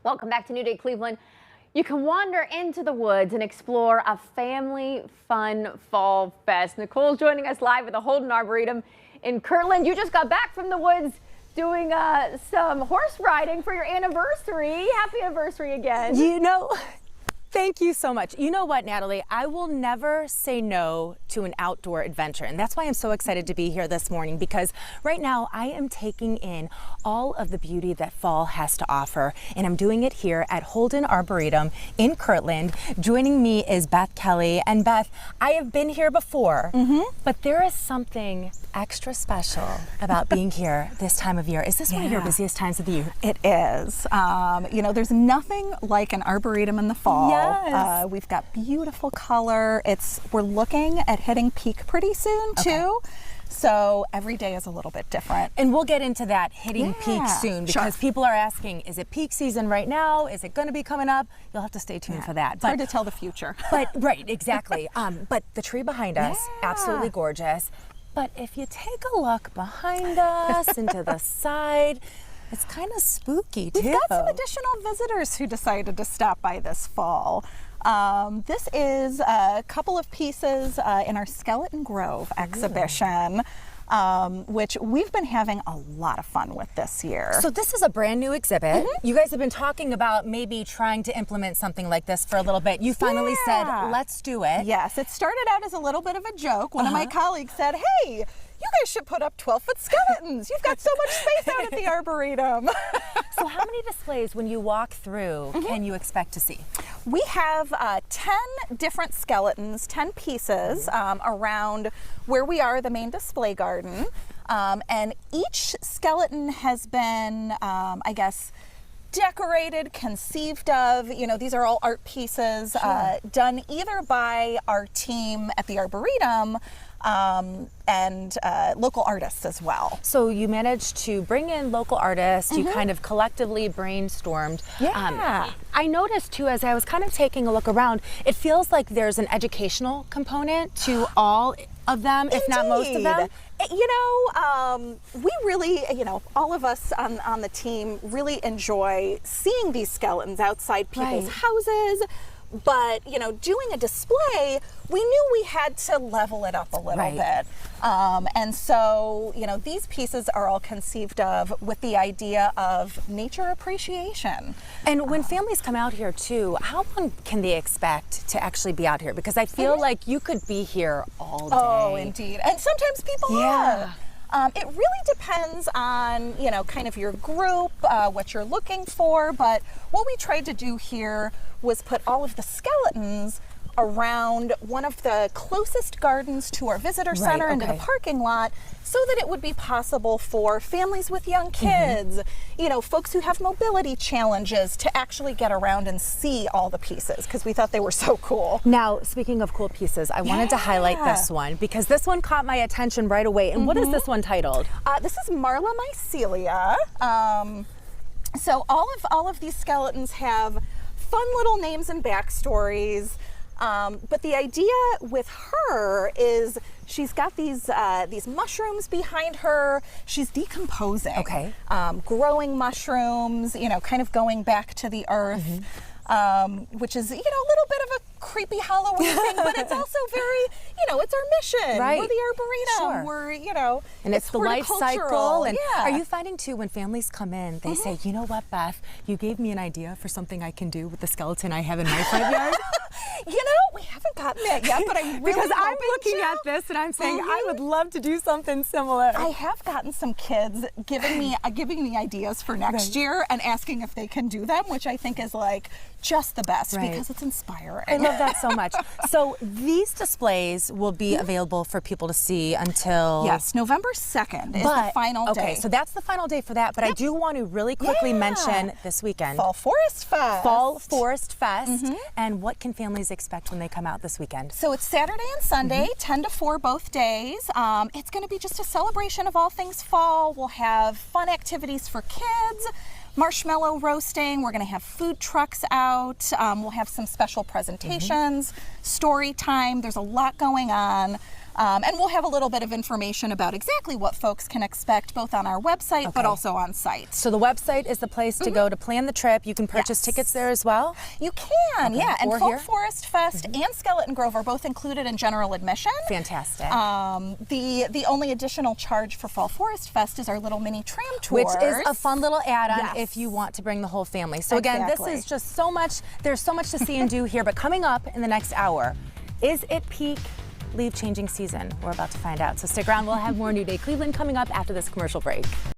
Welcome back to New Day Cleveland. You can wander into the woods and explore a family fun fall fest. Nicole's joining us live at the Holden Arboretum in Kirtland. You just got back from the woods doing some horse riding for your anniversary. Happy anniversary again. Thank you so much. You know what, Natalie? I will never say no to an outdoor adventure. And that's why I'm so excited to be here this morning, because right now I am taking in all of the beauty that fall has to offer. And I'm doing it here at Holden Arboretum in Kirtland. Joining me is Beth Kelly. And Beth, I have been here before, but there is something extra special about being here this time of year. Is this one of your busiest times of the year? It is. There's nothing like an arboretum in the fall. Yes. We've got beautiful color. We're looking at hitting peak pretty soon too. So every day is a little bit different. And we'll get into that hitting peak soon, because people are asking, is it peak season right now? Is it going to be coming up? You'll have to stay tuned for that. It's hard to tell the future. Right, exactly. But the tree behind us, absolutely gorgeous. But if you take a look behind us and to the side, it's kind of spooky too. We've got some additional visitors who decided to stop by this fall. This is a couple of pieces in our Skeleton Grove exhibition, which we've been having a lot of fun with this year. So this is a brand new exhibit. You guys have been talking about maybe trying to implement something like this for a little bit. You finally said, let's do it. Yes, it started out as a little bit of a joke. One of my colleagues said, hey, you guys should put up 12-foot skeletons. You've got so much space out at the Arboretum. So how many displays, when you walk through, can you expect to see? We have 10 different skeletons, 10 pieces around where we are, the main display garden. And each skeleton has been, decorated, conceived of. These are all art pieces done either by our team at the Arboretum and local artists as well. So you managed to bring in local artists, you kind of collectively brainstormed. I noticed too, as I was kind of taking a look around, it feels like there's an educational component to all of them, if not most of them. We really, all of us on the team really enjoy seeing these skeletons outside people's houses. But, doing a display, we knew we had to level it up a little bit. And so, these pieces are all conceived of with the idea of nature appreciation. And when families come out here too, how long can they expect to actually be out here? Because I feel like you could be here all day. Oh, indeed. And sometimes people are. It really depends on, kind of your group, what you're looking for. But what we tried to do here was put all of the skeletons around one of the closest gardens to our visitor center and to the parking lot, so that it would be possible for families with young kids, folks who have mobility challenges, to actually get around and see all the pieces, because we thought they were so cool. Now, speaking of cool pieces, I wanted to highlight this one, because this one caught my attention right away. And what is this one titled? This is Marla Mycelia. So all of these skeletons have fun little names and backstories. But the idea with her is she's got these mushrooms behind her. She's decomposing, growing mushrooms, kind of going back to the earth, which is, a little bit of a creepy Halloween thing, but it's also very, it's our mission. We're the Arboretum. We're, and it's the life cycle. And are you finding too, when families come in, they say, you know what, Beth, you gave me an idea for something I can do with the skeleton I have in my front yard? We haven't gotten that yet, but I'm really because I'm looking at this and I'm saying I would love to do something similar. I have gotten some kids giving me ideas for next year and asking if they can do them, which I think is like just the best because it's inspiring. I love that so much. So these displays will be available for people to see until November 2nd is the final day. Okay, so that's the final day for that. But I do want to really quickly mention this weekend, Fall Forest Fest. Fall Forest Fest, and what can families expect when they come out this weekend? So it's Saturday and Sunday, 10 to 4 both days. It's going to be just a celebration of all things fall. We'll have fun activities for kids, marshmallow roasting. We're going to have food trucks out. We'll have some special presentations, story time. There's a lot going on. And we'll have a little bit of information about exactly what folks can expect both on our website, but also on site. So the website is the place to go to plan the trip. You can purchase tickets there as well? You can, yeah. And Or Fall here? Forest Fest and Skeleton Grove are both included in general admission. Fantastic. The only additional charge for Fall Forest Fest is our little mini tram tours. Which is a fun little add-on Yes. if you want to bring the whole family. So again, Exactly. this is just so much, there's so much to see and do here, but coming up in the next hour, is it peak leaf changing season? We're about to find out. So stick around, we'll have more New Day Cleveland coming up after this commercial break.